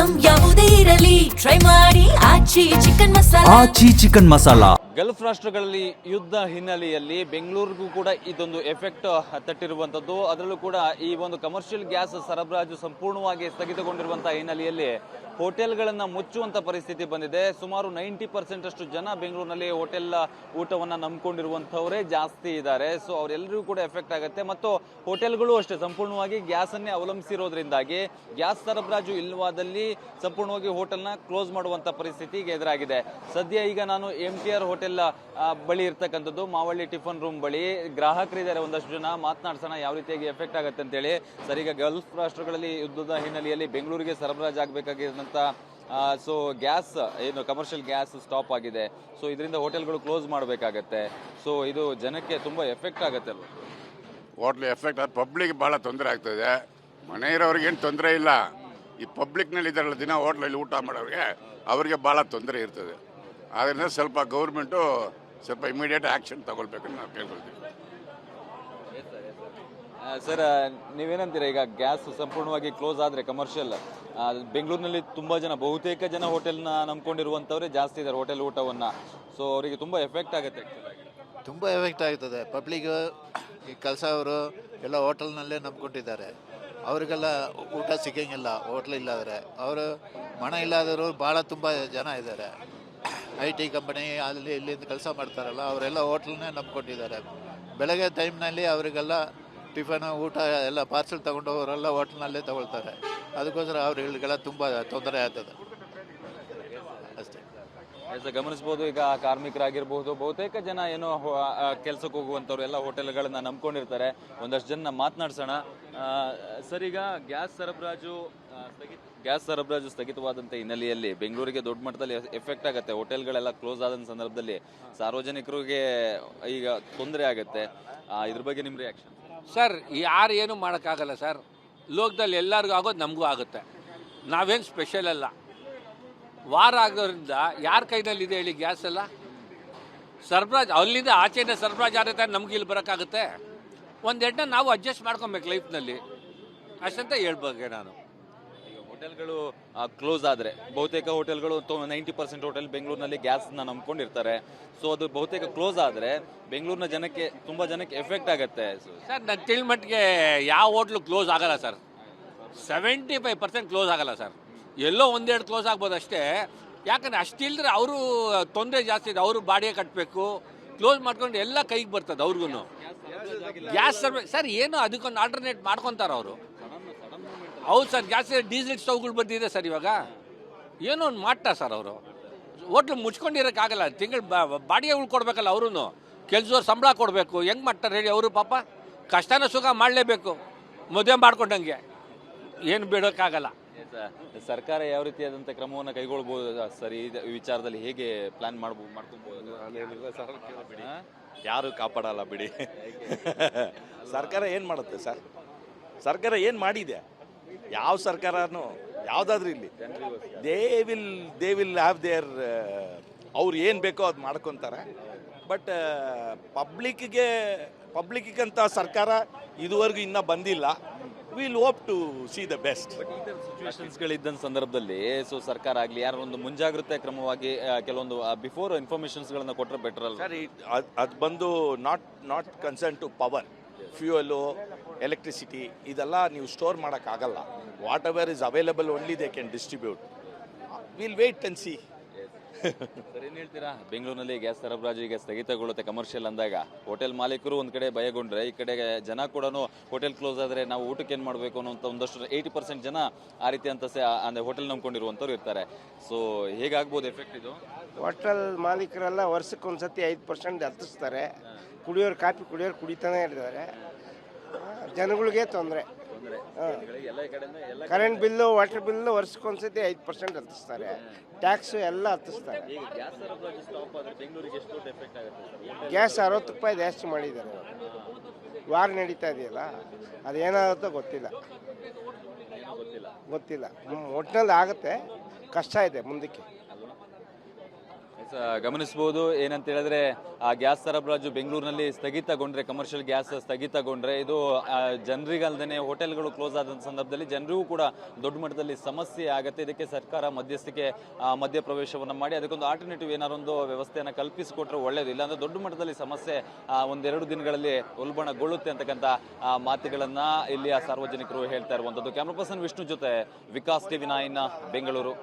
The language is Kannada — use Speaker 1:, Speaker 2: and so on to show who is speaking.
Speaker 1: ಐಟಂ ಯಾವುದೇ ಇರಲಿ ಟ್ರೈ ಮಾಡಿ ಆಚಿ ಚಿಕನ್ ಮಸಾಲಾ.
Speaker 2: ಗಲ್ಫ್ ರಾಷ್ಟ್ರಗಳಲ್ಲಿ ಯುದ್ಧ ಹಿನ್ನೆಲೆಯಲ್ಲಿ ಬೆಂಗಳೂರಿಗೂ ಕೂಡ ಇದೊಂದು ಎಫೆಕ್ಟ್ ತಟ್ಟಿರುವಂಥದ್ದು. ಅದರಲ್ಲೂ ಕೂಡ ಈ ಒಂದು ಕಮರ್ಷಿಯಲ್ ಗ್ಯಾಸ್ ಸರಬರಾಜು ಸಂಪೂರ್ಣವಾಗಿ ಸ್ಥಗಿತಗೊಂಡಿರುವಂತಹ ಹಿನ್ನೆಲೆಯಲ್ಲಿ ಹೋಟೆಲ್ಗಳನ್ನು ಮುಚ್ಚುವಂಥ ಪರಿಸ್ಥಿತಿ ಬಂದಿದೆ. ಸುಮಾರು 90% ಅಷ್ಟು ಜನ ಬೆಂಗಳೂರಿನಲ್ಲಿ ಹೋಟೆಲ್ ಊಟವನ್ನು ನಂಬಿಕೊಂಡಿರುವಂಥವರೇ ಜಾಸ್ತಿ ಇದ್ದಾರೆ. ಸೊ ಅವರೆಲ್ಲರಿಗೂ ಕೂಡ ಎಫೆಕ್ಟ್ ಆಗುತ್ತೆ. ಮತ್ತು ಹೋಟೆಲ್ಗಳು ಅಷ್ಟೇ ಸಂಪೂರ್ಣವಾಗಿ ಗ್ಯಾಸನ್ನೇ ಅವಲಂಬಿಸಿರೋದ್ರಿಂದಾಗಿ ಗ್ಯಾಸ್ ಸರಬರಾಜು ಇಲ್ಲವಾದಲ್ಲಿ ಸಂಪೂರ್ಣವಾಗಿ ಹೋಟೆಲ್ನ ಕ್ಲೋಸ್ ಮಾಡುವಂಥ ಪರಿಸ್ಥಿತಿಗೆ ಎದುರಾಗಿದೆ. ಸದ್ಯ ಈಗ ನಾನು MTR ಹೋಟೆಲ್ ಬಳಿ ಇರ್ತಕ್ಕಂಥದ್ದು, ಮಾವಳ್ಳಿ ಟಿಫನ್ ರೂಮ್ ಬಳಿ ಗ್ರಾಹಕರಿದ್ದಾರೆ. ಒಂದಷ್ಟು ಜನ ಮಾತನಾಡ್ಸೋಣ ಯಾವ ರೀತಿಯಾಗಿ ಎಫೆಕ್ಟ್ ಆಗುತ್ತೆ ಅಂತೇಳಿ. ಸರ್, ಈಗ ಗಲ್ಫ್ ರಾಷ್ಟ್ರಗಳಲ್ಲಿ ಯುದ್ಧದ ಹಿನ್ನೆಲೆಯಲ್ಲಿ ಬೆಂಗಳೂರಿಗೆ ಸರಬರಾಜು ಆಗಬೇಕಾಗಿರುವಂಥ ಸೊ ಗ್ಯಾಸ್ ಏನು ಕಮರ್ಷಿಯಲ್ ಗ್ಯಾಸ್ ಸ್ಟಾಪ್ ಆಗಿದೆ. ಸೊ ಇದರಿಂದ ಹೋಟೆಲ್ಗಳು ಕ್ಲೋಸ್ ಮಾಡಬೇಕಾಗತ್ತೆ. ಸೊ ಇದು ಜನಕ್ಕೆ ತುಂಬ ಎಫೆಕ್ಟ್ ಆಗುತ್ತೆ ಅಲ್ವ?
Speaker 3: ಹೋಟ್ಲ್ ಎಫೆಕ್ಟ್ ಪಬ್ಲಿಕ್ ಭಾಳ ತೊಂದರೆ ಆಗ್ತದೆ. ಮನೆ ಇರೋರಿಗೇನು ತೊಂದರೆ ಇಲ್ಲ. ಈ ಪಬ್ಲಿಕ್ನಲ್ಲಿ ಇದ್ದಾರಲ್ಲ ದಿನ ಹೋಟ್ಲಲ್ಲಿ ಊಟ ಮಾಡೋರಿಗೆ ಅವ್ರಿಗೆ ಭಾಳ ತೊಂದರೆ ಇರ್ತದೆ. ಆದ್ದರಿಂದ ಸ್ವಲ್ಪ ಗೌರ್ಮೆಂಟು ಸ್ವಲ್ಪ ಇಮಿಡಿಯೇಟ್ ಆ್ಯಕ್ಷನ್ ತಗೊಳ್ಬೇಕಂತ ನಾವು ಕೇಳ್ಕೊಳ್ತೀವಿ.
Speaker 2: ಸರ್, ನೀವೇನಂತೀರಾ? ಈಗ ಗ್ಯಾಸ್ ಸಂಪೂರ್ಣವಾಗಿ ಕ್ಲೋಸ್ ಆದರೆ ಕಮರ್ಷಿಯಲ್ ಬೆಂಗಳೂರಿನಲ್ಲಿ ತುಂಬ ಜನ, ಬಹುತೇಕ ಜನ ಹೋಟೆಲ್ನ ನಂಬ್ಕೊಂಡಿರುವಂಥವ್ರೆ ಜಾಸ್ತಿ ಇದ್ದಾರೆ ಹೋಟೆಲ್ ಊಟವನ್ನು. ಸೊ ಅವರಿಗೆ ತುಂಬ ಎಫೆಕ್ಟ್ ಆಗುತ್ತೆ.
Speaker 4: ತುಂಬ ಎಫೆಕ್ಟ್ ಆಗ್ತದೆ. ಪಬ್ಲಿಕ್ ಈ ಕೆಲಸವರು ಎಲ್ಲ ಹೋಟೆಲ್ನಲ್ಲೇ ನಂಬ್ಕೊಂಡಿದ್ದಾರೆ. ಅವರಿಗೆಲ್ಲ ಊಟ ಸಿಗೋಂಗಿಲ್ಲ ಹೋಟ್ಲ್ ಇಲ್ಲಾದರೆ. ಅವರು ಮನೆ ಇಲ್ಲದವರು ಭಾಳ ತುಂಬ ಜನ ಇದ್ದಾರೆ. IT ಕಂಪನಿ ಅಲ್ಲಿ ಇಲ್ಲಿಂದ ಕೆಲಸ ಮಾಡ್ತಾರಲ್ಲ ಅವರೆಲ್ಲ ಹೋಟ್ಲನ್ನೇ ನಂಬ್ಕೊಂಡಿದ್ದಾರೆ. ಬೆಳಗ್ಗೆ ಟೈಮ್ನಲ್ಲಿ ಅವರಿಗೆಲ್ಲ ಟಿಫನ್ ಊಟ ಎಲ್ಲ ಪಾರ್ಸೆಲ್ ತೊಗೊಂಡವರೆಲ್ಲ ಹೋಟ್ಲ್ನಲ್ಲೇ ತೊಗೊಳ್ತಾರೆ. ಅದಕ್ಕೋಸ್ಕರ ಅವ್ರಿಗೆಲ್ಲ ತುಂಬ ತೊಂದರೆ ಆಗ್ತದೆ ಅಷ್ಟೇ.
Speaker 2: ಗಮನಿಸ್ಬೋದು. ಈಗ ಕಾರ್ಮಿಕರಾಗಿರ್ಬೋದು, ಬಹುತೇಕ ಜನ ಏನೋ ಕೆಲಸಕ್ಕೆ ಹೋಗುವಂಥವ್ರು ಎಲ್ಲ ಹೋಟೆಲ್ಗಳನ್ನ ನಂಬ್ಕೊಂಡಿರ್ತಾರೆ. ಒಂದಷ್ಟು ಜನ ಮಾತನಾಡ್ಸೋಣ. ಸರ್, ಈಗ ಗ್ಯಾಸ್ ಸರಬರಾಜು ಸ್ಥಗಿತವಾದಂಥ ಹಿನ್ನೆಲೆಯಲ್ಲಿ ಬೆಂಗಳೂರಿಗೆ ದೊಡ್ಡ ಮಟ್ಟದಲ್ಲಿ ಎಫೆಕ್ಟ್ ಆಗುತ್ತೆ. ಹೋಟೆಲ್ಗಳೆಲ್ಲ ಕ್ಲೋಸ್ ಆದ ಸಂದರ್ಭದಲ್ಲಿ ಸಾರ್ವಜನಿಕರಿಗೆ ಈಗ ತೊಂದರೆ ಆಗುತ್ತೆ. ಇದ್ರ ಬಗ್ಗೆ ನಿಮ್ಮ ರಿಯಾಕ್ಷನ್?
Speaker 5: ಸರ್, ಯಾರು ಏನು ಮಾಡೋಕ್ಕಾಗಲ್ಲ ಸರ್. ಲೋಕದಲ್ಲಿ ಎಲ್ಲರಿಗೂ ಆಗೋದು ನಮಗೂ ಆಗುತ್ತೆ. ನಾವೇನು ಸ್ಪೆಷಲ್ ಅಲ್ಲ. ವಾರ ಆಗೋದ್ರಿಂದ ಯಾರ ಕೈನಲ್ಲಿದೆ ಹೇಳಿ ಗ್ಯಾಸ್ ಎಲ್ಲ? ಸರಬರಾಜು ಅಲ್ಲಿಂದ ಆಚೆಯಿಂದ ಸರಬರಾಜು ಆಗುತ್ತೆ. ನಮ್ಗೆ ಇಲ್ಲಿ ಬರೋಕ್ಕಾಗುತ್ತೆ? ಒಂದೆಡ್ನ ನಾವು ಅಡ್ಜಸ್ಟ್ ಮಾಡ್ಕೊಬೇಕು ಲೈಫ್ನಲ್ಲಿ ಅಷ್ಟಂತ ಹೇಳ್ಬೇಕು ನಾನು.
Speaker 2: ಹೋಟೆಲ್ಗಳು ಕ್ಲೋಸ್ ಆದರೆ ಬಹುತೇಕ ಹೋಟೆಲ್ಗಳು 90% ಹೋಟೆಲ್ ಬೆಂಗಳೂರಿನಲ್ಲಿ ಗ್ಯಾಸ್ನ ನಂಬ್ಕೊಂಡಿರ್ತಾರೆ. ಸೊ ಅದು ಬಹುತೇಕ ಕ್ಲೋಸ್ ಆದರೆ ಬೆಂಗಳೂರಿನ ಜನಕ್ಕೆ ತುಂಬ ಜನಕ್ಕೆ ಎಫೆಕ್ಟ್ ಆಗುತ್ತೆ.
Speaker 5: ಸರ್, ನನ್ನ ತಿಳಿಮಟ್ಟಿಗೆ ಯಾವ ಹೋಟ್ಲು ಕ್ಲೋಸ್ ಆಗಲ್ಲ ಸರ್. 75% ಕ್ಲೋಸ್ ಆಗಲ್ಲ ಸರ್. ಎಲ್ಲೋ ಒಂದೆರಡು ಕ್ಲೋಸ್ ಆಗ್ಬೋದು ಅಷ್ಟೇ. ಯಾಕಂದರೆ ಅಷ್ಟಿಲ್ಲದ್ರೆ ಅವರು ತೊಂದರೆ ಜಾಸ್ತಿ ಇದೆ. ಅವರು ಬಾಡಿಗೆ ಕಟ್ಟಬೇಕು. ಕ್ಲೋಸ್ ಮಾಡ್ಕೊಂಡು ಎಲ್ಲ ಕೈಗೆ ಬರ್ತದೆ ಅವ್ರಿಗೂ. ಗ್ಯಾಸ್ ಸರ್ ಏನು ಅದಕ್ಕೊಂದು ಆಲ್ಟರ್ನೇಟ್ ಮಾಡ್ಕೊತಾರೆ ಅವರು. ಹೌದು ಸರ್, ಗ್ಯಾಸ್ ಡೀಸೆಲ್ ಸ್ಟವ್ಗಳು ಬಂದಿದೆ ಸರ್. ಇವಾಗ ಏನೋ ಒಂದು ಮಾಡ್ತಾ ಸರ್ ಅವರು. ಹೋಟ್ಲು ಮುಚ್ಕೊಂಡಿರೋಕ್ಕಾಗಲ್ಲ. ತಿಂಗಳು ಬಾಡಿಗೆಗಳು ಕೊಡಬೇಕಲ್ಲ ಅವರು. ಕೆಲಸದವ್ರು ಸಂಬಳ ಕೊಡಬೇಕು. ಹೆಂಗೆ ಮಾಡ್ತಾರೆ ಹೇಳಿ ಅವರು? ಪಾಪ ಕಷ್ಟನ ಸುಖ ಮಾಡಲೇಬೇಕು. ಮದುವೆ ಮಾಡ್ಕೊಂಡಂಗೆ ಏನು ಬಿಡೋಕ್ಕಾಗಲ್ಲ.
Speaker 2: ಸರ್ಕಾರ ಯಾವ ರೀತಿಯಾದಂಥ ಕ್ರಮವನ್ನು ಕೈಗೊಳ್ಬೋದು ಸರ್? ಈ ವಿಚಾರದಲ್ಲಿ ಹೇಗೆ ಪ್ಲಾನ್ ಮಾಡ್ಕೊಬೋದು?
Speaker 6: ಯಾರು ಕಾಪಾಡಲ್ಲ ಬಿಡಿ. ಸರ್ಕಾರ ಏನು ಮಾಡುತ್ತೆ ಸರ್? ಸರ್ಕಾರ ಏನು ಮಾಡಿದೆ? ಯಾವ ಸರ್ಕಾರನೂ ಯಾವುದಾದ್ರೂ ಇಲ್ಲಿ ದೇ ವಿಲ್ ಹ್ಯಾವ್ ದೇರ್ ಅವ್ರು ಏನು ಬೇಕೋ ಅದು ಮಾಡ್ಕೊತಾರೆ. ಬಟ್ ಪಬ್ಲಿಕ್ಕಿಗಂತ ಸರ್ಕಾರ ಇದುವರೆಗೂ ಇನ್ನೂ ಬಂದಿಲ್ಲ. Will hope to see the best.
Speaker 2: ಸಿಚುವೇಶನ್ಸ್ಗಳಿದ್ದ ಸಂದರ್ಭದಲ್ಲಿ ಸೊ ಸರ್ಕಾರ ಆಗಲಿ ಯಾರು ಒಂದು ಮುಂಜಾಗ್ರತೆ ಕ್ರಮವಾಗಿ ಕೆಲವೊಂದು ಬಿಫೋರ್ ಇನ್ಫಾರ್ಮೇಷನ್ಸ್ಗಳನ್ನು ಕೊಟ್ಟರೆ ಬೆಟರ್ ಅಲ್ಲ
Speaker 6: ಸರ್? ಅದು ಬಂದು not concern to power, fuel, electricity ಇದೆಲ್ಲ ನೀವು ಸ್ಟೋರ್ ಮಾಡೋಕ್ಕಾಗಲ್ಲ. Whatever is available only they can distribute. Will wait and see.
Speaker 2: Sir, ಏನು ಹೇಳ್ತೀರಾ? ಬೆಂಗಳೂರಿನಲ್ಲಿ ಗ್ಯಾಸ್ ಸರಬರಾಜು ಈಗ ಸ್ಥಗಿತಗೊಳ್ಳುತ್ತೆ ಕಮರ್ಷಿಯಲ್ ಅಂದಾಗ ಹೋಟೆಲ್ ಮಾಲೀಕರು ಒಂದು ಕಡೆ ಭಯಗೊಂಡ್ರೆ, ಈ ಕಡೆ ಜನ ಕೂಡ ಹೋಟೆಲ್ ಕ್ಲೋಸ್ ಆದರೆ ನಾವು ಊಟಕ್ಕೆ ಏನು ಮಾಡಬೇಕು ಅನ್ನೋಂಥ ಒಂದಷ್ಟು 80% ಜನ ಆ ರೀತಿ ಅಂತ ಅಂದರೆ ಹೋಟೆಲ್ ನಂಬ್ಕೊಂಡಿರುವಂಥವ್ರು ಇರ್ತಾರೆ. ಸೊ ಹೇಗಾಗ್ಬೋದು ಎಫೆಕ್ಟ್ ಇದು?
Speaker 7: ಹೋಟೆಲ್ ಮಾಲೀಕರೆಲ್ಲ ವರ್ಷಕ್ಕೆ ಒಂದ್ಸತಿ 5% ಹತ್ತಿಸ್ತಾರೆ. ಕುಡಿಯೋರು ಕಾಫಿ ಕುಡಿಯೋರು ಕುಡಿತಾನೆ ಇರ್ತಾರೆ. ಜನಗಳಿಗೆ ತೊಂದರೆ. Current bill, water bill ವರ್ಷಕ್ಕೊಂದ್ಸತಿ 5% ಹತ್ತಿಸ್ತಾರೆ. Tax ಎಲ್ಲ ಹತ್ತಿಸ್ತಾರೆ. ಗ್ಯಾಸ್ 60 ರೂಪಾಯಿ ಜಾಸ್ತಿ ಮಾಡಿದ್ದಾರೆ. ವಾರ ನಡೀತಾ ಇದೆಯಲ್ಲ, ಅದೇನಾಗುತ್ತೋ ಗೊತ್ತಿಲ್ಲ. ಒಟ್ಟಿನಲ್ಲಿ ಆಗುತ್ತೆ. ಕಷ್ಟ ಇದೆ ಮುಂದಕ್ಕೆ.
Speaker 2: ಗಮನಿಸಬಹುದು. ಏನಂತ ಹೇಳಿದ್ರೆ ಆ ಗ್ಯಾಸ್ ಸರಬರಾಜು ಬೆಂಗಳೂರಿನಲ್ಲಿ ಸ್ಥಗಿತಗೊಂಡ್ರೆ, ಕಮರ್ಷಿಯಲ್ ಗ್ಯಾಸ್ ಸ್ಥಗಿತಗೊಂಡ್ರೆ ಇದು ಜನರಿಗಲ್ದೇನೆ ಹೋಟೆಲ್ಗಳು ಕ್ಲೋಸ್ ಆದ ಸಂದರ್ಭದಲ್ಲಿ ಜನರಿಗೂ ಕೂಡ ದೊಡ್ಡ ಮಟ್ಟದಲ್ಲಿ ಸಮಸ್ಯೆ ಆಗುತ್ತೆ. ಇದಕ್ಕೆ ಸರ್ಕಾರ ಮಧ್ಯಸ್ಥಿಕೆ ಮಧ್ಯಪ್ರವೇಶವನ್ನು ಮಾಡಿ ಅದಕ್ಕೊಂದು ಆಲ್ಟರ್ನೇಟಿವ್ ಏನಾದ್ರು ಒಂದು ವ್ಯವಸ್ಥೆಯನ್ನು ಕಲ್ಪಿಸಿಕೊಟ್ರೆ ಒಳ್ಳೇದು. ಇಲ್ಲಾಂದ್ರೆ ದೊಡ್ಡ ಮಟ್ಟದಲ್ಲಿ ಸಮಸ್ಯೆ ಒಂದೆರಡು ದಿನಗಳಲ್ಲಿ ಉಲ್ಬಣಗೊಳ್ಳುತ್ತೆ ಅಂತಕ್ಕಂಥ ಮಾತುಗಳನ್ನ ಇಲ್ಲಿಯ ಸಾರ್ವಜನಿಕರು ಹೇಳ್ತಾ ಇರುವಂತದ್ದು. ಕ್ಯಾಮರಾ ಪರ್ಸನ್ ವಿಷ್ಣು ಜೊತೆ ವಿಕಾಸ್ ಟಿವಿ 9 ಬೆಂಗಳೂರು.